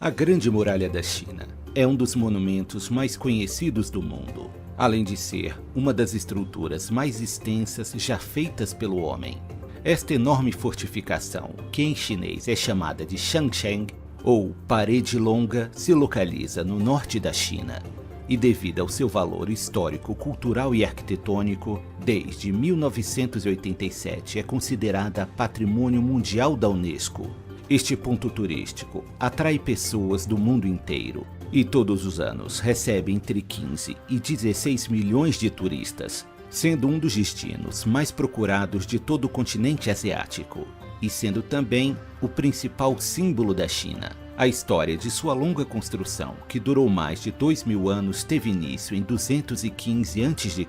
A Grande Muralha da China é um dos monumentos mais conhecidos do mundo, além de ser uma das estruturas mais extensas já feitas pelo homem. Esta enorme fortificação, que em chinês é chamada de Shangsheng, ou Parede Longa, se localiza no norte da China, e devido ao seu valor histórico, cultural e arquitetônico, desde 1987 é considerada Patrimônio Mundial da Unesco. Este ponto turístico atrai pessoas do mundo inteiro e todos os anos recebe entre 15 e 16 milhões de turistas, sendo um dos destinos mais procurados de todo o continente asiático e sendo também o principal símbolo da China. A história de sua longa construção, que durou mais de 2.000 anos, teve início em 215 a.C.,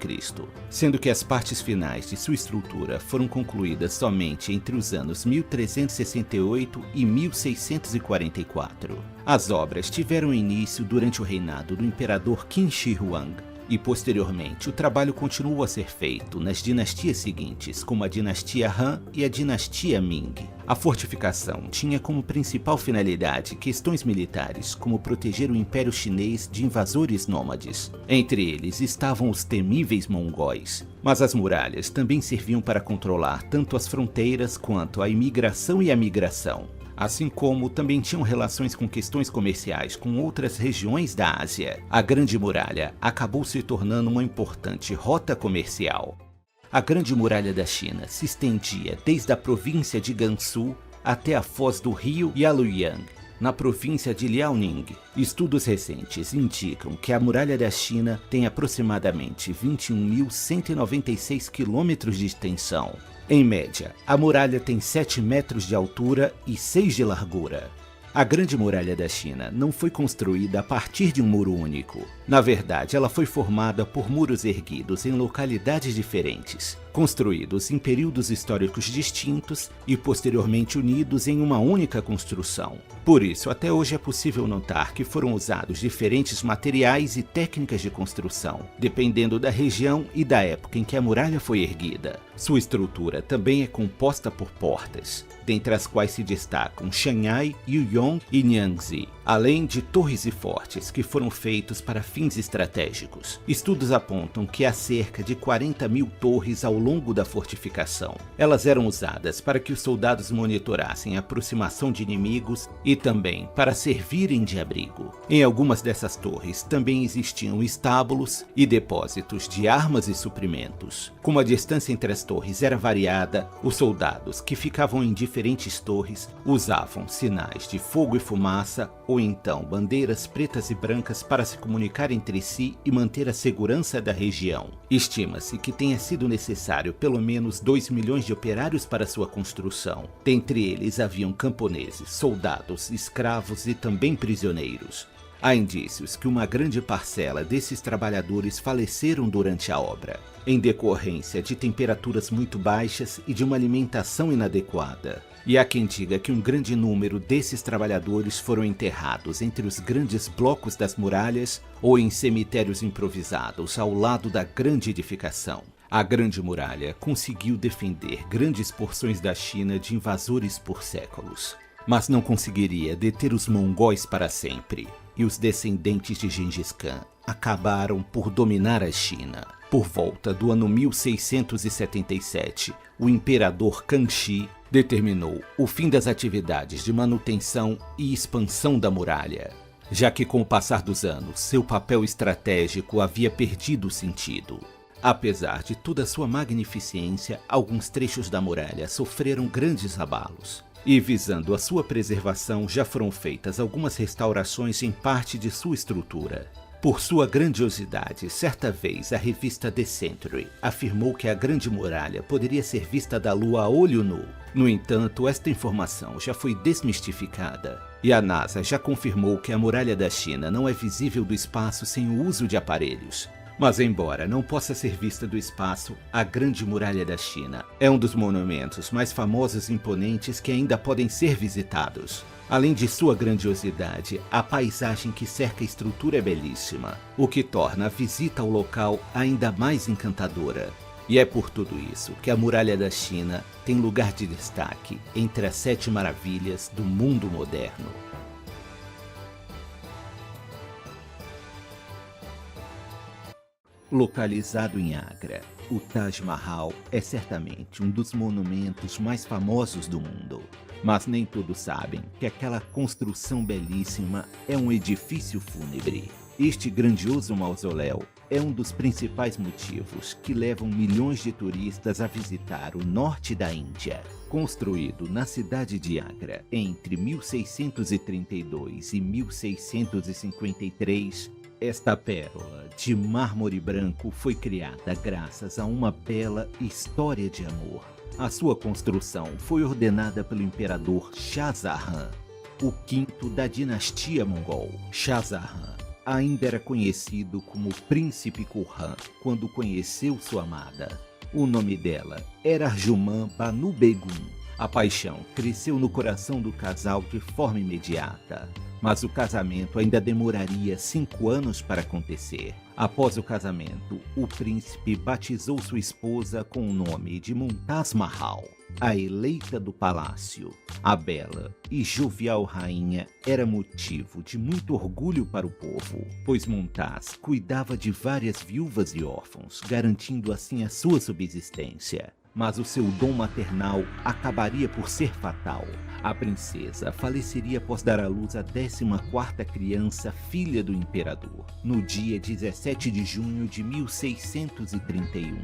sendo que as partes finais de sua estrutura foram concluídas somente entre os anos 1368 e 1644. As obras tiveram início durante o reinado do imperador Qin Shi Huang, e posteriormente o trabalho continuou a ser feito nas dinastias seguintes, como a dinastia Han e a dinastia Ming. A fortificação tinha como principal finalidade questões militares, como proteger o Império Chinês de invasores nômades. Entre eles estavam os temíveis mongóis. Mas as muralhas também serviam para controlar tanto as fronteiras quanto a imigração e a migração, assim como também tinham relações com questões comerciais com outras regiões da Ásia. A Grande Muralha acabou se tornando uma importante rota comercial. A Grande Muralha da China se estendia desde a província de Gansu até a foz do rio Yalujiang, na província de Liaoning. Estudos recentes indicam que a Muralha da China tem aproximadamente 21.196 quilômetros de extensão. Em média, a muralha tem 7 metros de altura e 6 de largura. A Grande Muralha da China não foi construída a partir de um muro único. Na verdade, ela foi formada por muros erguidos em localidades diferentes, construídos em períodos históricos distintos e posteriormente unidos em uma única construção. Por isso, até hoje é possível notar que foram usados diferentes materiais e técnicas de construção, dependendo da região e da época em que a muralha foi erguida. Sua estrutura também é composta por portas, dentre as quais se destacam Shanghai, Yuyong e Niangzi, além de torres e fortes que foram feitos para fins estratégicos. Estudos apontam que há cerca de 40.000 torres ao longo da fortificação. Elas eram usadas para que os soldados monitorassem a aproximação de inimigos e também para servirem de abrigo. Em algumas dessas torres também existiam estábulos e depósitos de armas e suprimentos. Como a distância entre as torres era variada, os soldados que ficavam em diferentes torres usavam sinais de fogo e fumaça ou então bandeiras pretas e brancas para se comunicar entre si e manter a segurança da região. Estima-se que tenha sido necessário pelo menos 2 milhões de operários para sua construção. Dentre eles haviam camponeses, soldados, escravos e também prisioneiros. Há indícios que uma grande parcela desses trabalhadores faleceram durante a obra, em decorrência de temperaturas muito baixas e de uma alimentação inadequada. E há quem diga que um grande número desses trabalhadores foram enterrados entre os grandes blocos das muralhas ou em cemitérios improvisados ao lado da grande edificação. A Grande Muralha conseguiu defender grandes porções da China de invasores por séculos, mas não conseguiria deter os mongóis para sempre, e os descendentes de Gengis Khan acabaram por dominar a China. Por volta do ano 1677, o imperador Kangxi determinou o fim das atividades de manutenção e expansão da muralha, já que com o passar dos anos, seu papel estratégico havia perdido sentido. Apesar de toda sua magnificência, alguns trechos da muralha sofreram grandes abalos. E visando a sua preservação, já foram feitas algumas restaurações em parte de sua estrutura. Por sua grandiosidade, certa vez a revista The Century afirmou que a Grande Muralha poderia ser vista da Lua a olho nu. No entanto, esta informação já foi desmistificada, e a NASA já confirmou que a Muralha da China não é visível do espaço sem o uso de aparelhos. Mas embora não possa ser vista do espaço, a Grande Muralha da China é um dos monumentos mais famosos e imponentes que ainda podem ser visitados. Além de sua grandiosidade, a paisagem que cerca a estrutura é belíssima, o que torna a visita ao local ainda mais encantadora. E é por tudo isso que a Muralha da China tem lugar de destaque entre as 7 maravilhas do mundo moderno. Localizado em Agra, o Taj Mahal é certamente um dos monumentos mais famosos do mundo. Mas nem todos sabem que aquela construção belíssima é um edifício fúnebre. Este grandioso mausoléu é um dos principais motivos que levam milhões de turistas a visitar o norte da Índia. Construído na cidade de Agra entre 1632 e 1653, esta pérola de mármore branco foi criada graças a uma bela história de amor. A sua construção foi ordenada pelo imperador Shah Jahan, o quinto da dinastia mongol. Shah Jahan ainda era conhecido como Príncipe Khurram quando conheceu sua amada. O nome dela era Arjuman Banu Begum. A paixão cresceu no coração do casal de forma imediata, mas o casamento ainda demoraria 5 anos para acontecer. Após o casamento, o príncipe batizou sua esposa com o nome de Mumtaz Mahal, a eleita do palácio. A bela e jovial rainha era motivo de muito orgulho para o povo, pois Mumtaz cuidava de várias viúvas e órfãos, garantindo assim a sua subsistência. Mas o seu dom maternal acabaria por ser fatal. A princesa faleceria após dar à luz a 14ª criança, filha do imperador, no dia 17 de junho de 1631.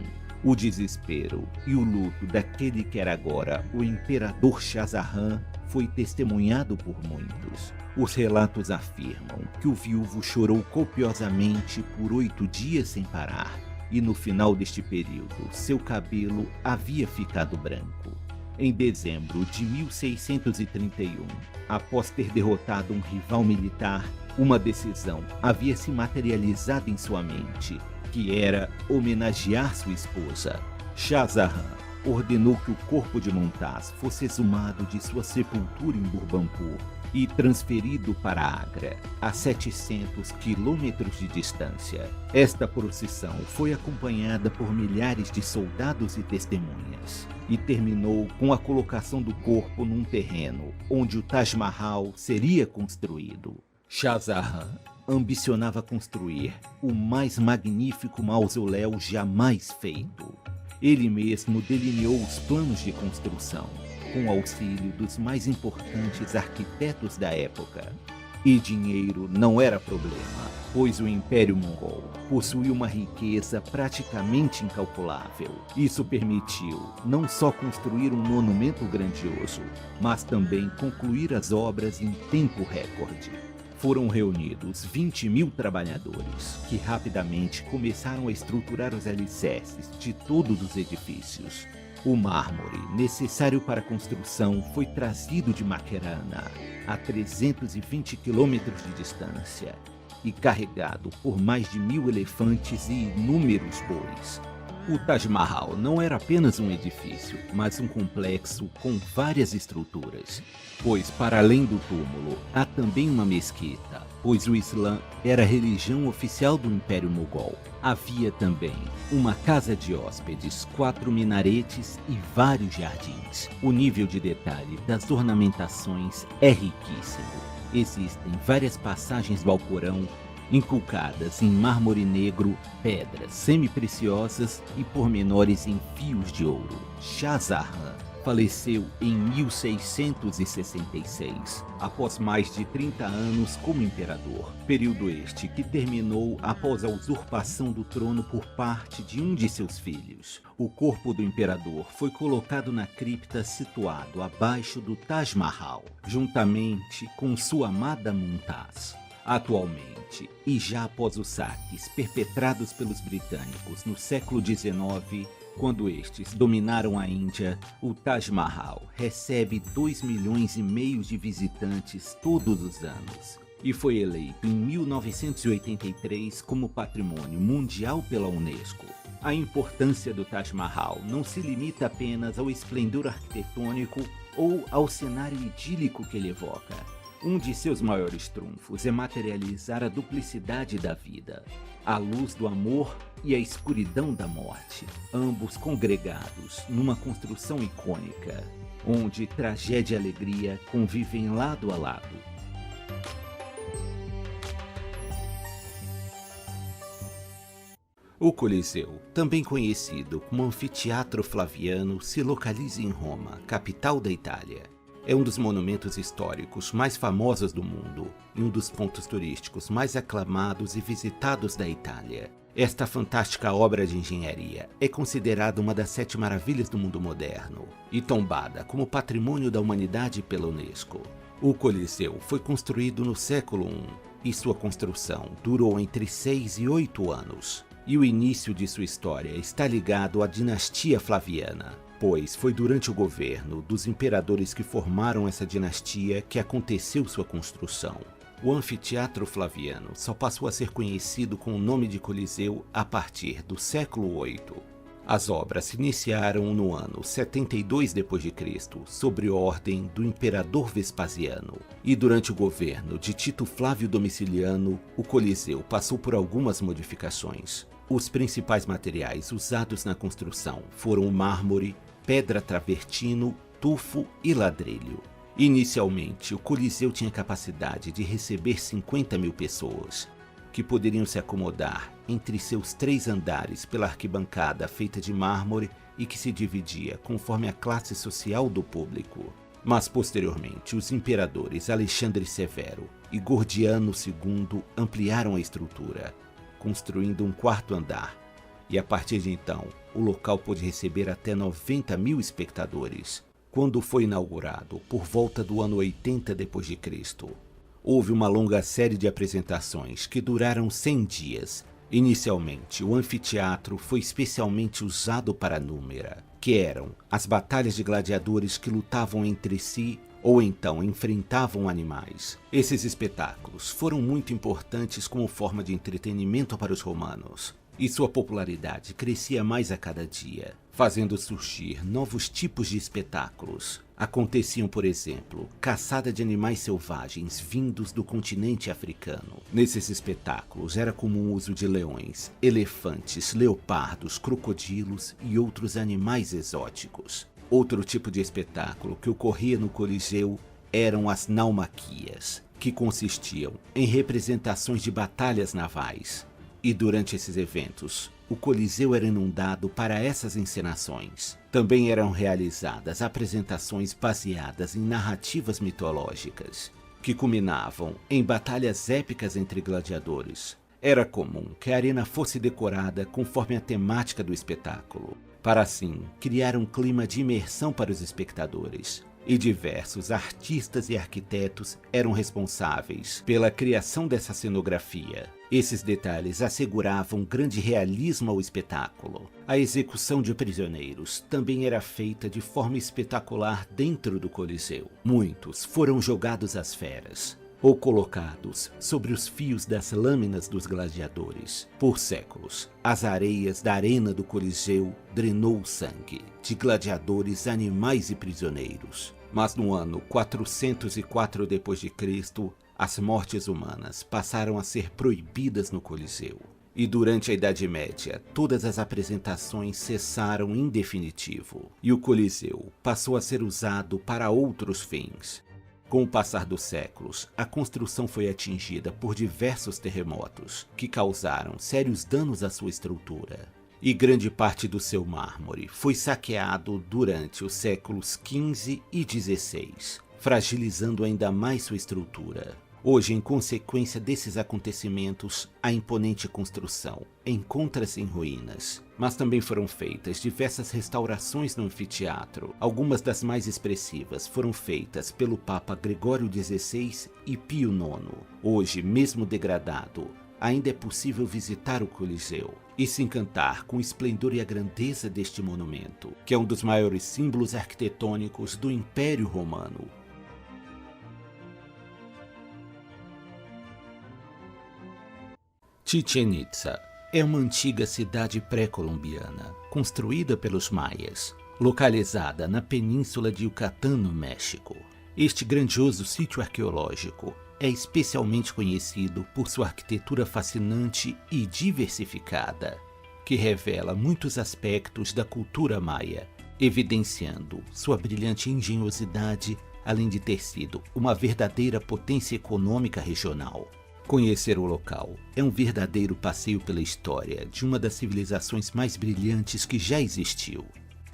O desespero e o luto daquele que era agora o imperador Shah Jahan foi testemunhado por muitos. Os relatos afirmam que o viúvo chorou copiosamente por 8 dias sem parar, e no final deste período, seu cabelo havia ficado branco. Em dezembro de 1631, após ter derrotado um rival militar, uma decisão havia se materializado em sua mente, que era homenagear sua esposa. Shah Jahan ordenou que o corpo de Mumtaz fosse exumado de sua sepultura em Burhanpur e transferido para Agra, a 700 quilômetros de distância. Esta procissão foi acompanhada por milhares de soldados e testemunhas, e terminou com a colocação do corpo num terreno onde o Taj Mahal seria construído. Shah Jahan ambicionava construir o mais magnífico mausoléu jamais feito. Ele mesmo delineou os planos de construção, com o auxílio dos mais importantes arquitetos da época. E dinheiro não era problema, pois o Império Mongol possuía uma riqueza praticamente incalculável. Isso permitiu não só construir um monumento grandioso, mas também concluir as obras em tempo recorde. Foram reunidos 20.000 trabalhadores, que rapidamente começaram a estruturar os alicerces de todos os edifícios. O mármore necessário para a construção foi trazido de Makerana, a 320 quilômetros de distância, e carregado por mais de 1.000 elefantes e inúmeros bois. O Taj Mahal não era apenas um edifício, mas um complexo com várias estruturas, pois para além do túmulo há também uma mesquita, pois o Islã era a religião oficial do Império Mogol. Havia também uma casa de hóspedes, 4 minaretes e vários jardins. O nível de detalhe das ornamentações é riquíssimo. Existem várias passagens do Alcorão inculcadas em mármore negro, pedras semi-preciosas e pormenores em fios de ouro. Shah Jahan faleceu em 1666, após mais de 30 anos como imperador, período este que terminou após a usurpação do trono por parte de um de seus filhos. O corpo do imperador foi colocado na cripta situado abaixo do Taj Mahal, juntamente com sua amada Mumtaz. Atualmente, e já após os saques perpetrados pelos britânicos no século XIX, quando estes dominaram a Índia, o Taj Mahal recebe 2,5 milhões de visitantes todos os anos e foi eleito em 1983 como Patrimônio Mundial pela Unesco. A importância do Taj Mahal não se limita apenas ao esplendor arquitetônico ou ao cenário idílico que ele evoca. Um de seus maiores trunfos é materializar a duplicidade da vida, a luz do amor e a escuridão da morte, ambos congregados numa construção icônica, onde tragédia e alegria convivem lado a lado. O Coliseu, também conhecido como Anfiteatro Flaviano, se localiza em Roma, capital da Itália. É um dos monumentos históricos mais famosos do mundo e um dos pontos turísticos mais aclamados e visitados da Itália. Esta fantástica obra de engenharia é considerada uma das 7 maravilhas do mundo moderno e tombada como Patrimônio da Humanidade pela Unesco. O Coliseu foi construído no século I e sua construção durou entre 6 e 8 anos. E o início de sua história está ligado à dinastia Flaviana, pois foi durante o governo dos imperadores que formaram essa dinastia que aconteceu sua construção. O Anfiteatro Flaviano só passou a ser conhecido com o nome de Coliseu a partir do século VIII. As obras se iniciaram no ano 72 d.C., sob ordem do imperador Vespasiano, e durante o governo de Tito Flávio Domiciliano, o Coliseu passou por algumas modificações. Os principais materiais usados na construção foram o mármore, pedra travertino, tufo e ladrilho. Inicialmente, o Coliseu tinha capacidade de receber 50 mil pessoas, que poderiam se acomodar entre seus 3 andares pela arquibancada feita de mármore e que se dividia conforme a classe social do público. Mas posteriormente, os imperadores Alexandre Severo e Gordiano II ampliaram a estrutura, construindo um 4º andar, e a partir de então, o local pôde receber até 90 mil espectadores. Quando foi inaugurado, por volta do ano 80 d.C., houve uma longa série de apresentações que duraram 100 dias. Inicialmente, o anfiteatro foi especialmente usado para númera, que eram as batalhas de gladiadores que lutavam entre si ou então enfrentavam animais. Esses espetáculos foram muito importantes como forma de entretenimento para os romanos, e sua popularidade crescia mais a cada dia, fazendo surgir novos tipos de espetáculos. Aconteciam, por exemplo, caçada de animais selvagens vindos do continente africano. Nesses espetáculos era comum o uso de leões, elefantes, leopardos, crocodilos e outros animais exóticos. Outro tipo de espetáculo que ocorria no Coliseu eram as naumaquias, que consistiam em representações de batalhas navais. E durante esses eventos, o Coliseu era inundado para essas encenações. Também eram realizadas apresentações baseadas em narrativas mitológicas, que culminavam em batalhas épicas entre gladiadores. Era comum que a arena fosse decorada conforme a temática do espetáculo, para assim criar um clima de imersão para os espectadores. E diversos artistas e arquitetos eram responsáveis pela criação dessa cenografia. Esses detalhes asseguravam grande realismo ao espetáculo. A execução de prisioneiros também era feita de forma espetacular dentro do Coliseu. Muitos foram jogados às feras ou colocados sobre os fios das lâminas dos gladiadores. Por séculos, as areias da arena do Coliseu drenou o sangue de gladiadores, animais e prisioneiros. Mas no ano 404 d.C., as mortes humanas passaram a ser proibidas no Coliseu. E durante a Idade Média, todas as apresentações cessaram em definitivo, e o Coliseu passou a ser usado para outros fins. Com o passar dos séculos, a construção foi atingida por diversos terremotos, que causaram sérios danos à sua estrutura. E grande parte do seu mármore foi saqueado durante os séculos XV e XVI, fragilizando ainda mais sua estrutura. Hoje, em consequência desses acontecimentos, a imponente construção encontra-se em ruínas, mas também foram feitas diversas restaurações no anfiteatro. Algumas das mais expressivas foram feitas pelo Papa Gregório XVI e Pio IX. Hoje, mesmo degradado, ainda é possível visitar o Coliseu e se encantar com o esplendor e a grandeza deste monumento, que é um dos maiores símbolos arquitetônicos do Império Romano. Chichén Itzá é uma antiga cidade pré-colombiana, construída pelos maias, localizada na península de Yucatán, no México. Este grandioso sítio arqueológico é especialmente conhecido por sua arquitetura fascinante e diversificada, que revela muitos aspectos da cultura maia, evidenciando sua brilhante engenhosidade, além de ter sido uma verdadeira potência econômica regional. Conhecer o local é um verdadeiro passeio pela história de uma das civilizações mais brilhantes que já existiu.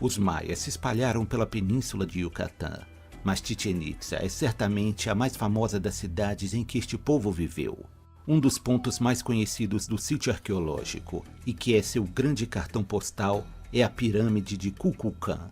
Os maias se espalharam pela península de Yucatán, mas Chichén Itzá é certamente a mais famosa das cidades em que este povo viveu. Um dos pontos mais conhecidos do sítio arqueológico e que é seu grande cartão postal é a pirâmide de Kukulcán,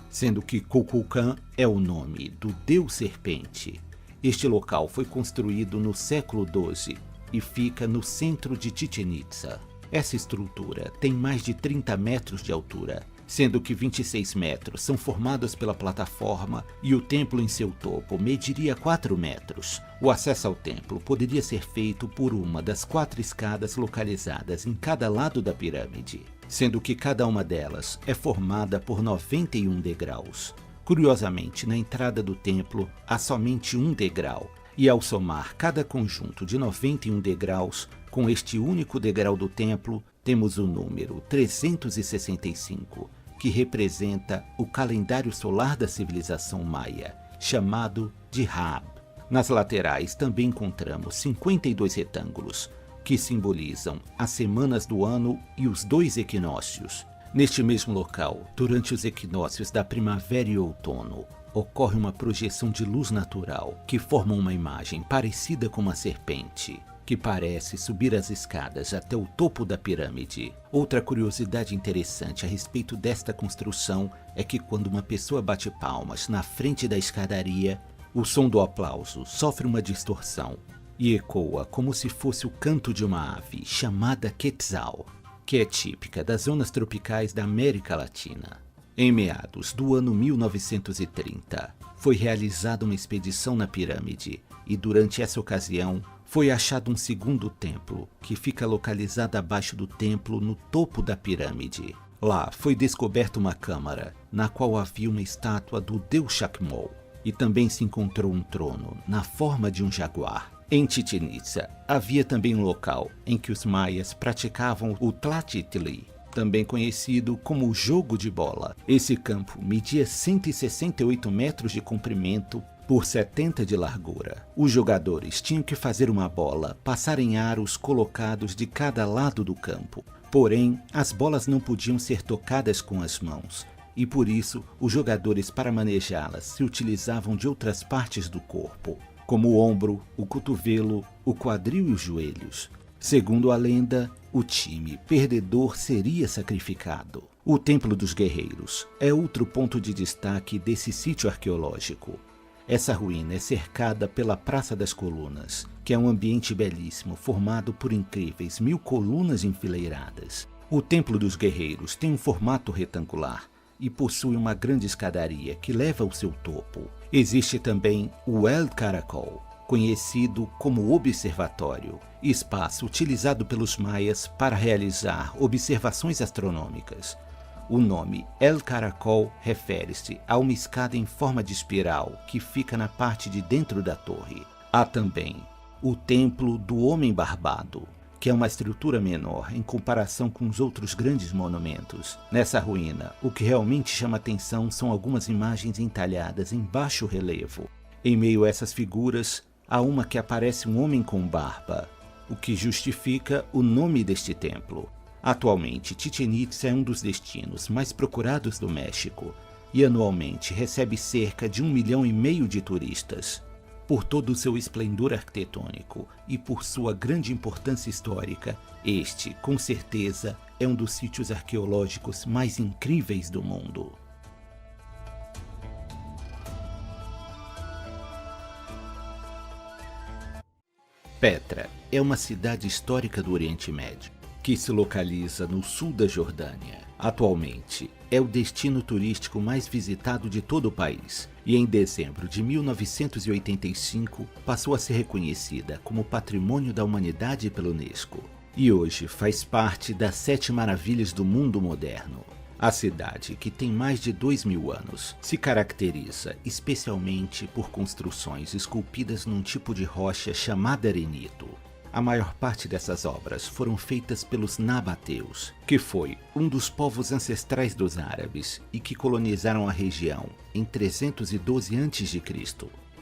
sendo que Kukulcán é o nome do deus serpente. Este local foi construído no século XII e fica no centro de Chichén Itzá. Essa estrutura tem mais de 30 metros de altura, sendo que 26 metros são formados pela plataforma e o templo em seu topo mediria 4 metros. O acesso ao templo poderia ser feito por uma das 4 escadas localizadas em cada lado da pirâmide, sendo que cada uma delas é formada por 91 degraus. Curiosamente, na entrada do templo há somente um degrau, e ao somar cada conjunto de 91 degraus com este único degrau do templo, temos o número 365, que representa o calendário solar da civilização maia, chamado de Hab. Nas laterais também encontramos 52 retângulos, que simbolizam as semanas do ano e os 2 equinócios. Neste mesmo local, durante os equinócios da primavera e outono, ocorre uma projeção de luz natural que forma uma imagem parecida com uma serpente, que parece subir as escadas até o topo da pirâmide. Outra curiosidade interessante a respeito desta construção é que quando uma pessoa bate palmas na frente da escadaria, o som do aplauso sofre uma distorção e ecoa como se fosse o canto de uma ave chamada Quetzal, que é típica das zonas tropicais da América Latina. Em meados do ano 1930, foi realizada uma expedição na pirâmide e durante essa ocasião foi achado um segundo templo, que fica localizado abaixo do templo no topo da pirâmide. Lá foi descoberta uma câmara, na qual havia uma estátua do deus Chacmol, e também se encontrou um trono na forma de um jaguar. Em Chichén Itzá havia também um local em que os maias praticavam o Tlachtli, também conhecido como o jogo de bola. Esse campo media 168 metros de comprimento por 70 de largura. Os jogadores tinham que fazer uma bola passar em aros colocados de cada lado do campo. Porém, as bolas não podiam ser tocadas com as mãos, e por isso os jogadores, para manejá-las, se utilizavam de outras partes do corpo, como o ombro, o cotovelo, o quadril e os joelhos. Segundo a lenda, o time perdedor seria sacrificado. O Templo dos Guerreiros é outro ponto de destaque desse sítio arqueológico. Essa ruína é cercada pela Praça das Colunas, que é um ambiente belíssimo formado por incríveis 1000 colunas enfileiradas. O Templo dos Guerreiros tem um formato retangular e possui uma grande escadaria que leva ao seu topo. Existe também o El Caracol, conhecido como Observatório, espaço utilizado pelos maias para realizar observações astronômicas. O nome El Caracol refere-se a uma escada em forma de espiral que fica na parte de dentro da torre. Há também o Templo do Homem Barbado, que é uma estrutura menor em comparação com os outros grandes monumentos. Nessa ruína, o que realmente chama atenção são algumas imagens entalhadas em baixo relevo. Em meio a essas figuras, há uma que aparece um homem com barba, o que justifica o nome deste templo. Atualmente, Chichén Itzá é um dos destinos mais procurados do México e anualmente recebe cerca de 1,5 milhão de turistas. Por todo o seu esplendor arquitetônico e por sua grande importância histórica, este, com certeza, é um dos sítios arqueológicos mais incríveis do mundo. Petra é uma cidade histórica do Oriente Médio, que se localiza no sul da Jordânia. Atualmente, é o destino turístico mais visitado de todo o país e em dezembro de 1985 passou a ser reconhecida como Patrimônio da Humanidade pela Unesco e hoje faz parte das 7 maravilhas do mundo moderno. A cidade, que tem mais de 2000 anos, se caracteriza especialmente por construções esculpidas num tipo de rocha chamada arenito. A maior parte dessas obras foram feitas pelos nabateus, que foi um dos povos ancestrais dos árabes e que colonizaram a região em 312 a.C.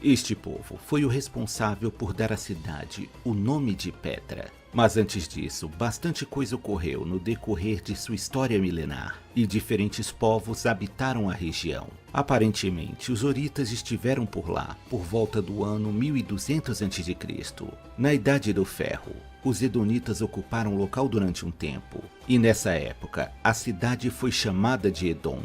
Este povo foi o responsável por dar à cidade o nome de Petra. Mas antes disso, bastante coisa ocorreu no decorrer de sua história milenar, e diferentes povos habitaram a região. Aparentemente, os horitas estiveram por lá por volta do ano 1200 a.C. Na Idade do Ferro, os edonitas ocuparam o local durante um tempo, e nessa época a cidade foi chamada de Edom.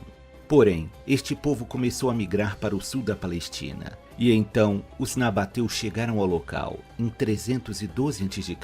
Porém, este povo começou a migrar para o sul da Palestina, e então os nabateus chegaram ao local em 312 a.C.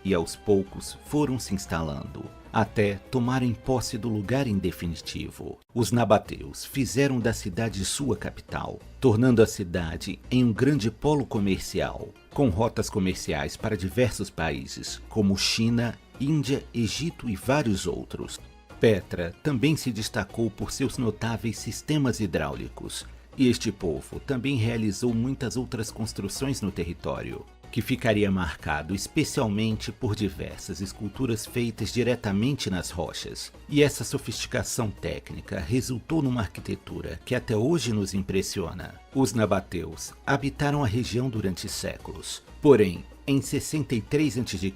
e aos poucos foram se instalando, até tomarem posse do lugar em definitivo. Os nabateus fizeram da cidade sua capital, tornando a cidade em um grande polo comercial, com rotas comerciais para diversos países, como China, Índia, Egito e vários outros. Petra também se destacou por seus notáveis sistemas hidráulicos, e este povo também realizou muitas outras construções no território, que ficaria marcado especialmente por diversas esculturas feitas diretamente nas rochas. E essa sofisticação técnica resultou numa arquitetura que até hoje nos impressiona. Os nabateus habitaram a região durante séculos, porém, em 63 a.C.,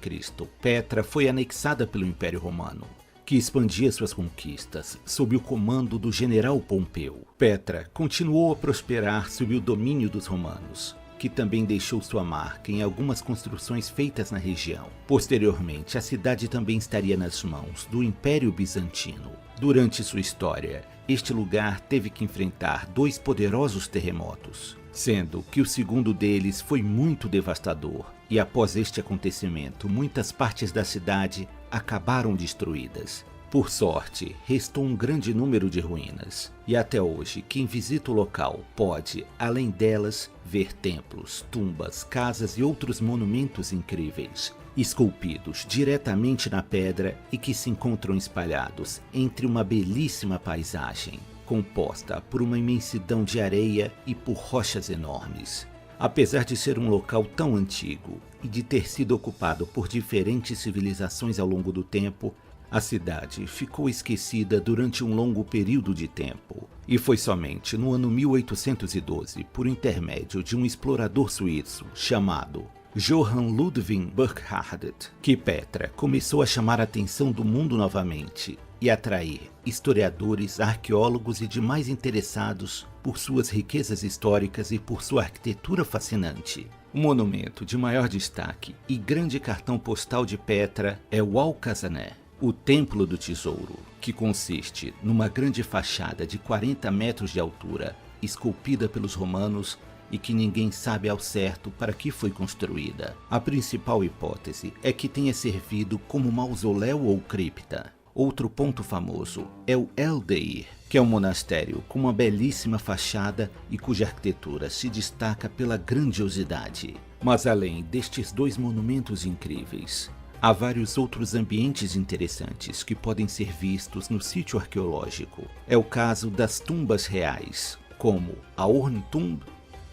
Petra foi anexada pelo Império Romano, que expandia suas conquistas sob o comando do general Pompeu. Petra continuou a prosperar sob o domínio dos romanos, que também deixou sua marca em algumas construções feitas na região. Posteriormente, a cidade também estaria nas mãos do Império Bizantino. Durante sua história, este lugar teve que enfrentar 2 poderosos terremotos, sendo que o segundo deles foi muito devastador, e após este acontecimento, muitas partes da cidade acabaram destruídas. Por sorte, restou um grande número de ruínas, e até hoje quem visita o local pode, além delas, ver templos, tumbas, casas e outros monumentos incríveis, esculpidos diretamente na pedra e que se encontram espalhados entre uma belíssima paisagem, composta por uma imensidão de areia e por rochas enormes. Apesar de ser um local tão antigo e de ter sido ocupado por diferentes civilizações ao longo do tempo, a cidade ficou esquecida durante um longo período de tempo, e foi somente no ano 1812, por intermédio de um explorador suíço chamado Johann Ludwig Burckhardt, que Petra começou a chamar a atenção do mundo novamente e atrair historiadores, arqueólogos e demais interessados por suas riquezas históricas e por sua arquitetura fascinante. O monumento de maior destaque e grande cartão postal de Petra é o Alcazané, o Templo do Tesouro, que consiste numa grande fachada de 40 metros de altura, esculpida pelos romanos e que ninguém sabe ao certo para que foi construída. A principal hipótese é que tenha servido como mausoléu ou cripta. Outro ponto famoso é o El-Deir, que é um monastério com uma belíssima fachada e cuja arquitetura se destaca pela grandiosidade. Mas além destes 2 monumentos incríveis, há vários outros ambientes interessantes que podem ser vistos no sítio arqueológico. É o caso das tumbas reais, como a Urntumb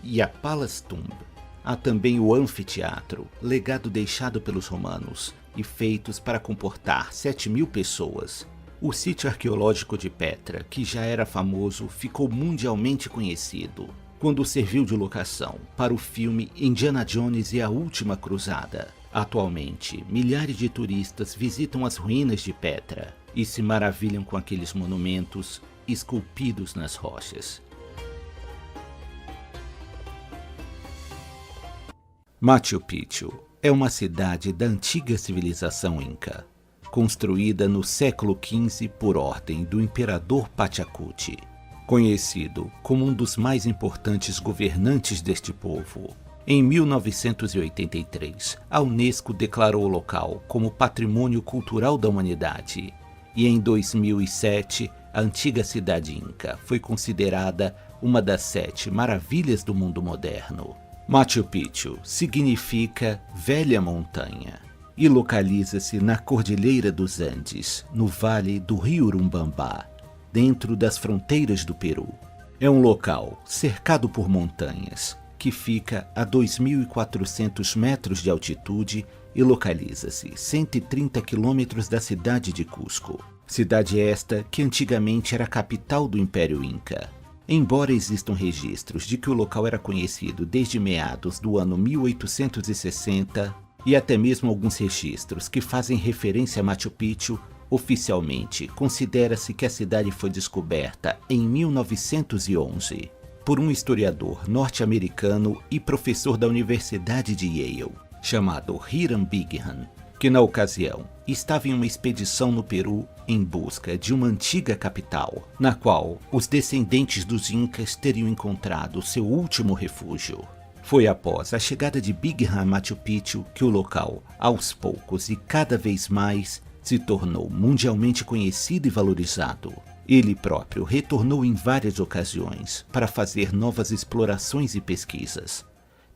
e a Palastumb. Há também o anfiteatro, legado deixado pelos romanos e feitos para comportar 7.000 pessoas. O sítio arqueológico de Petra, que já era famoso, ficou mundialmente conhecido quando serviu de locação para o filme Indiana Jones e a Última Cruzada. Atualmente, milhares de turistas visitam as ruínas de Petra e se maravilham com aqueles monumentos esculpidos nas rochas. Machu Picchu é uma cidade da antiga civilização Inca, construída no século XV por ordem do imperador Pachacuti, conhecido como um dos mais importantes governantes deste povo. Em 1983, a Unesco declarou o local como Patrimônio Cultural da Humanidade, e em 2007, a antiga cidade Inca foi considerada uma das 7 maravilhas do mundo moderno. Machu Picchu significa Velha Montanha e localiza-se na Cordilheira dos Andes, no vale do rio Urubamba, dentro das fronteiras do Peru. É um local cercado por montanhas, que fica a 2.400 metros de altitude e localiza-se 130 quilômetros da cidade de Cusco. Cidade esta que antigamente era a capital do Império Inca. Embora existam registros de que o local era conhecido desde meados do ano 1860 e até mesmo alguns registros que fazem referência a Machu Picchu, oficialmente considera-se que a cidade foi descoberta em 1911 por um historiador norte-americano e professor da Universidade de Yale, chamado Hiram Bingham, que na ocasião estava em uma expedição no Peru em busca de uma antiga capital, na qual os descendentes dos Incas teriam encontrado seu último refúgio. Foi após a chegada de Bingham a Machu Picchu que o local, aos poucos e cada vez mais, se tornou mundialmente conhecido e valorizado. Ele próprio retornou em várias ocasiões para fazer novas explorações e pesquisas.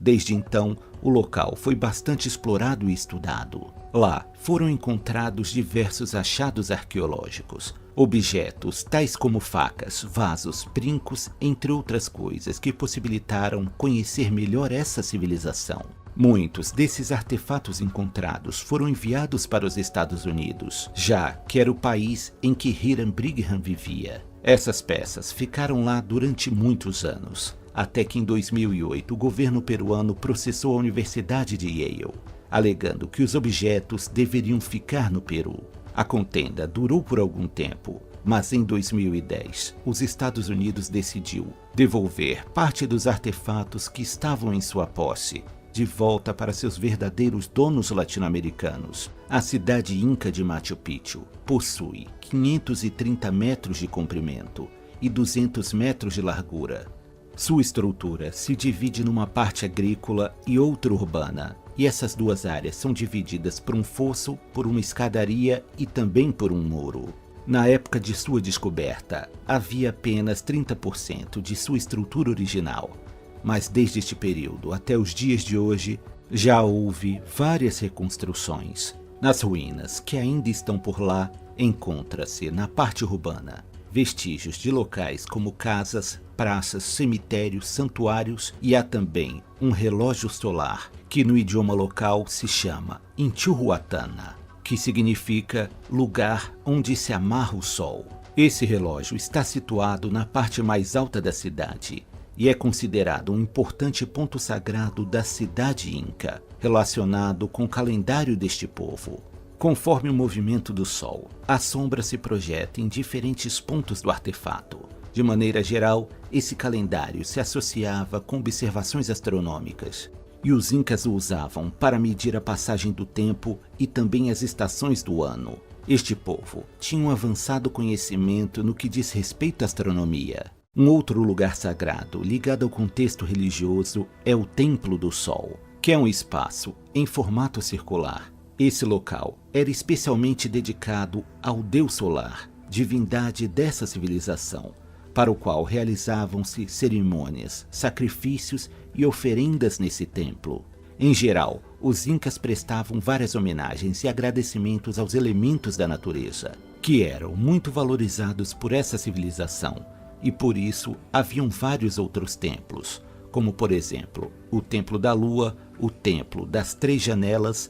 Desde então, o local foi bastante explorado e estudado. Lá foram encontrados diversos achados arqueológicos, objetos tais como facas, vasos, brincos, entre outras coisas que possibilitaram conhecer melhor essa civilização. Muitos desses artefatos encontrados foram enviados para os Estados Unidos, já que era o país em que Hiram Bingham vivia. Essas peças ficaram lá durante muitos anos, até que em 2008 o governo peruano processou a Universidade de Yale, alegando que os objetos deveriam ficar no Peru. A contenda durou por algum tempo, mas em 2010 os Estados Unidos decidiu devolver parte dos artefatos que estavam em sua posse de volta para seus verdadeiros donos latino-americanos. A cidade inca de Machu Picchu possui 530 metros de comprimento e 200 metros de largura. Sua estrutura se divide numa parte agrícola e outra urbana, e essas duas áreas são divididas por um fosso, por uma escadaria e também por um muro. Na época de sua descoberta, havia apenas 30% de sua estrutura original, mas desde este período até os dias de hoje, já houve várias reconstruções. Nas ruínas que ainda estão por lá, encontra-se na parte urbana vestígios de locais como casas, praças, cemitérios, santuários, e há também um relógio solar, que no idioma local se chama Intihuatana, que significa lugar onde se amarra o sol. Esse relógio está situado na parte mais alta da cidade e é considerado um importante ponto sagrado da cidade inca, relacionado com o calendário deste povo. Conforme o movimento do sol, a sombra se projeta em diferentes pontos do artefato. De maneira geral, esse calendário se associava com observações astronômicas, e os incas o usavam para medir a passagem do tempo e também as estações do ano. Este povo tinha um avançado conhecimento no que diz respeito à astronomia. Um outro lugar sagrado ligado ao contexto religioso é o Templo do Sol, que é um espaço em formato circular. Esse local era especialmente dedicado ao Deus Solar, divindade dessa civilização, para o qual realizavam-se cerimônias, sacrifícios e oferendas nesse templo. Em geral, os incas prestavam várias homenagens e agradecimentos aos elementos da natureza, que eram muito valorizados por essa civilização, e por isso haviam vários outros templos, como por exemplo, o Templo da Lua, o Templo das Três Janelas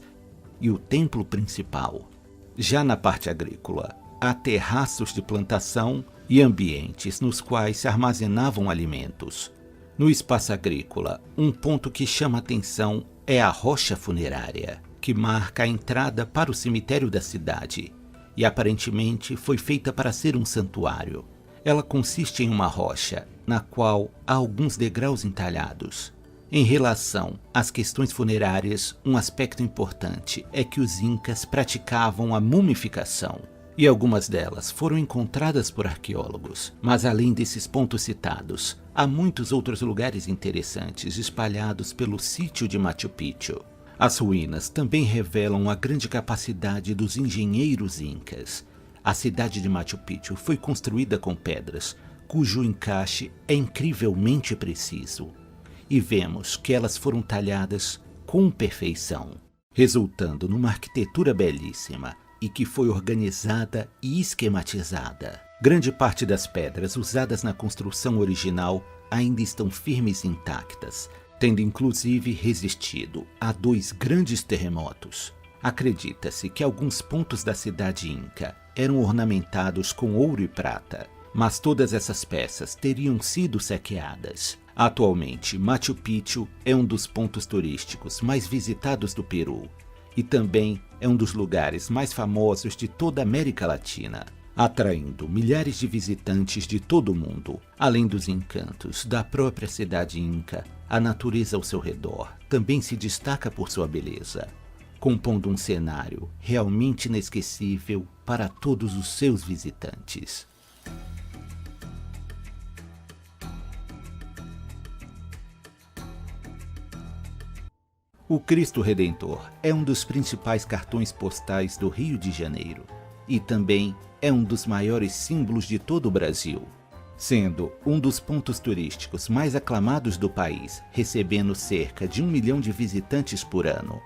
e o templo principal. Já na parte agrícola, há terraços de plantação e ambientes nos quais se armazenavam alimentos. No espaço agrícola, um ponto que chama atenção é a rocha funerária, que marca a entrada para o cemitério da cidade, e aparentemente foi feita para ser um santuário. Ela consiste em uma rocha, na qual há alguns degraus entalhados. Em relação às questões funerárias, um aspecto importante é que os incas praticavam a mumificação, e algumas delas foram encontradas por arqueólogos. Mas além desses pontos citados, há muitos outros lugares interessantes espalhados pelo sítio de Machu Picchu. As ruínas também revelam a grande capacidade dos engenheiros incas. A cidade de Machu Picchu foi construída com pedras, cujo encaixe é incrivelmente preciso. E vemos que elas foram talhadas com perfeição, resultando numa arquitetura belíssima e que foi organizada e esquematizada. Grande parte das pedras usadas na construção original ainda estão firmes e intactas, tendo inclusive resistido a 2 grandes terremotos. Acredita-se que alguns pontos da cidade inca eram ornamentados com ouro e prata, mas todas essas peças teriam sido saqueadas. Atualmente, Machu Picchu é um dos pontos turísticos mais visitados do Peru e também é um dos lugares mais famosos de toda a América Latina, atraindo milhares de visitantes de todo o mundo. Além dos encantos da própria cidade inca, a natureza ao seu redor também se destaca por sua beleza, compondo um cenário realmente inesquecível para todos os seus visitantes. O Cristo Redentor é um dos principais cartões postais do Rio de Janeiro e também é um dos maiores símbolos de todo o Brasil, sendo um dos pontos turísticos mais aclamados do país, recebendo cerca de 1 milhão de visitantes por ano.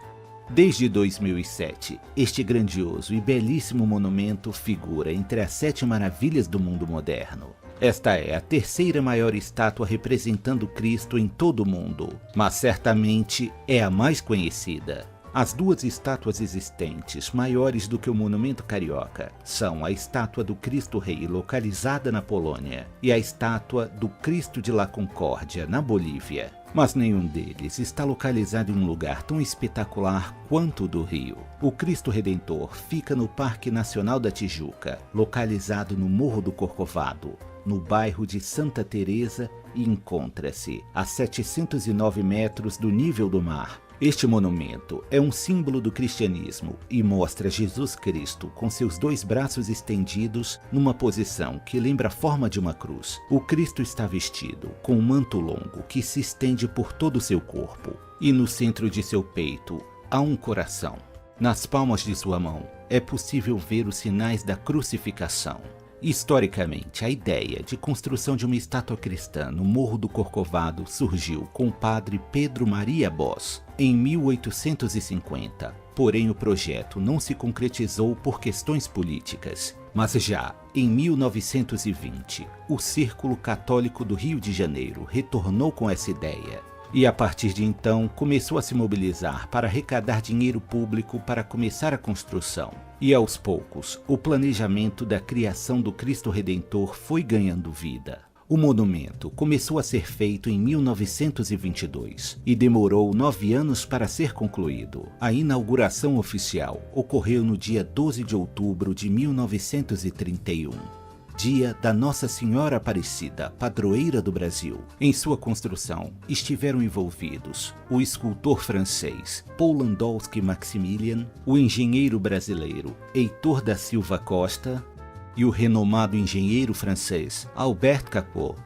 Desde 2007, este grandioso e belíssimo monumento figura entre as 7 maravilhas do mundo moderno. Esta é a terceira maior estátua representando Cristo em todo o mundo, mas certamente é a mais conhecida. As duas estátuas existentes, maiores do que o monumento carioca, são a estátua do Cristo Rei, localizada na Polônia, e a estátua do Cristo de La Concórdia, na Bolívia. Mas nenhum deles está localizado em um lugar tão espetacular quanto o do Rio. O Cristo Redentor fica no Parque Nacional da Tijuca, localizado no Morro do Corcovado, no bairro de Santa Teresa, e encontra-se a 709 metros do nível do mar. Este monumento é um símbolo do cristianismo e mostra Jesus Cristo com seus 2 braços estendidos numa posição que lembra a forma de uma cruz. O Cristo está vestido com um manto longo que se estende por todo o seu corpo, e no centro de seu peito há um coração. Nas palmas de sua mão é possível ver os sinais da crucificação. Historicamente, a ideia de construção de uma estátua cristã no Morro do Corcovado surgiu com o padre Pedro Maria Bos em 1850, porém o projeto não se concretizou por questões políticas. Mas já em 1920, o Círculo Católico do Rio de Janeiro retornou com essa ideia. E a partir de então começou a se mobilizar para arrecadar dinheiro público para começar a construção. E aos poucos, o planejamento da criação do Cristo Redentor foi ganhando vida. O monumento começou a ser feito em 1922 e demorou 9 anos para ser concluído. A inauguração oficial ocorreu no dia 12 de outubro de 1931. Dia da Nossa Senhora Aparecida, padroeira do Brasil. Em sua construção estiveram envolvidos o escultor francês Paul Landowski Maximilian, o engenheiro brasileiro Heitor da Silva Costa e o renomado engenheiro francês Albert Capot.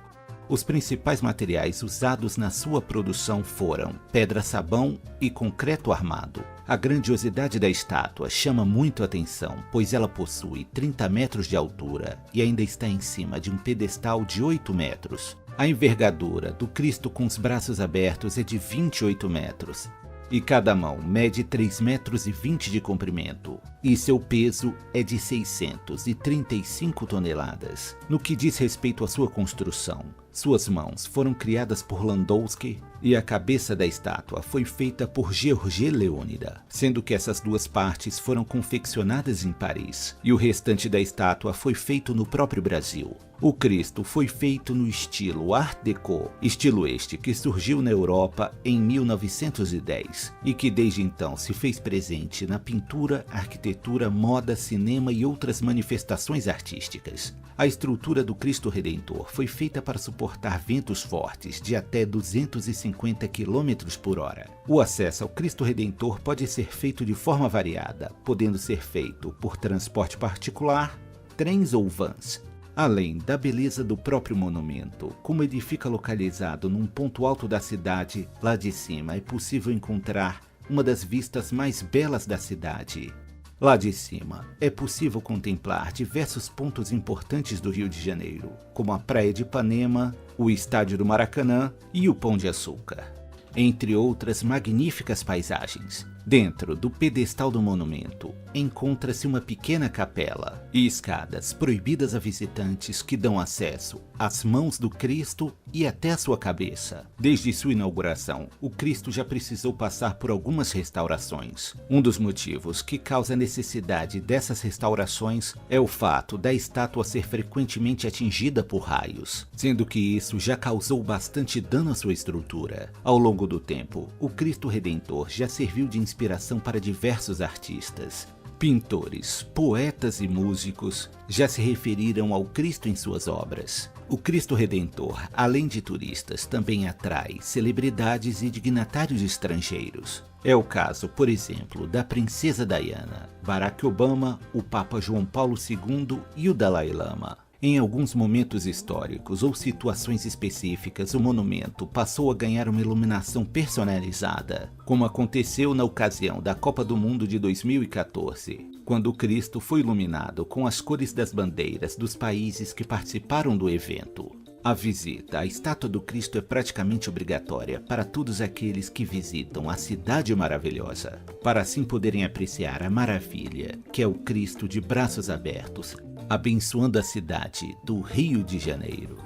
Os principais materiais usados na sua produção foram pedra-sabão e concreto armado. A grandiosidade da estátua chama muito a atenção, pois ela possui 30 metros de altura e ainda está em cima de um pedestal de 8 metros. A envergadura do Cristo com os braços abertos é de 28 metros. E cada mão mede 3,20 metros de comprimento, e seu peso é de 635 toneladas. No que diz respeito à sua construção, suas mãos foram criadas por Landowski e a cabeça da estátua foi feita por Georges Leônida, sendo que essas 2 partes foram confeccionadas em Paris, e o restante da estátua foi feito no próprio Brasil. O Cristo foi feito no estilo Art Deco, estilo este que surgiu na Europa em 1910 e que desde então se fez presente na pintura, arquitetura, moda, cinema e outras manifestações artísticas. A estrutura do Cristo Redentor foi feita para suportar ventos fortes de até 250 km por hora. O acesso ao Cristo Redentor pode ser feito de forma variada, podendo ser feito por transporte particular, trens ou vans. Além da beleza do próprio monumento, como ele fica localizado num ponto alto da cidade, lá de cima é possível encontrar uma das vistas mais belas da cidade. Lá de cima é possível contemplar diversos pontos importantes do Rio de Janeiro, como a Praia de Ipanema, o Estádio do Maracanã e o Pão de Açúcar, entre outras magníficas paisagens. Dentro do pedestal do monumento, encontra-se uma pequena capela e escadas proibidas a visitantes que dão acesso às mãos do Cristo e até a sua cabeça. Desde sua inauguração, o Cristo já precisou passar por algumas restaurações. Um dos motivos que causa a necessidade dessas restaurações é o fato da estátua ser frequentemente atingida por raios, sendo que isso já causou bastante dano à sua estrutura. Ao longo do tempo, o Cristo Redentor já serviu de inspiração para diversos artistas. Pintores, poetas e músicos já se referiram ao Cristo em suas obras. O Cristo Redentor, além de turistas, também atrai celebridades e dignatários estrangeiros. É o caso, por exemplo, da Princesa Diana, Barack Obama, o Papa João Paulo II e o Dalai Lama. Em alguns momentos históricos ou situações específicas, o monumento passou a ganhar uma iluminação personalizada, como aconteceu na ocasião da Copa do Mundo de 2014, quando o Cristo foi iluminado com as cores das bandeiras dos países que participaram do evento. A visita à estátua do Cristo é praticamente obrigatória para todos aqueles que visitam a Cidade Maravilhosa, para assim poderem apreciar a maravilha que é o Cristo de braços abertos, abençoando a cidade do Rio de Janeiro.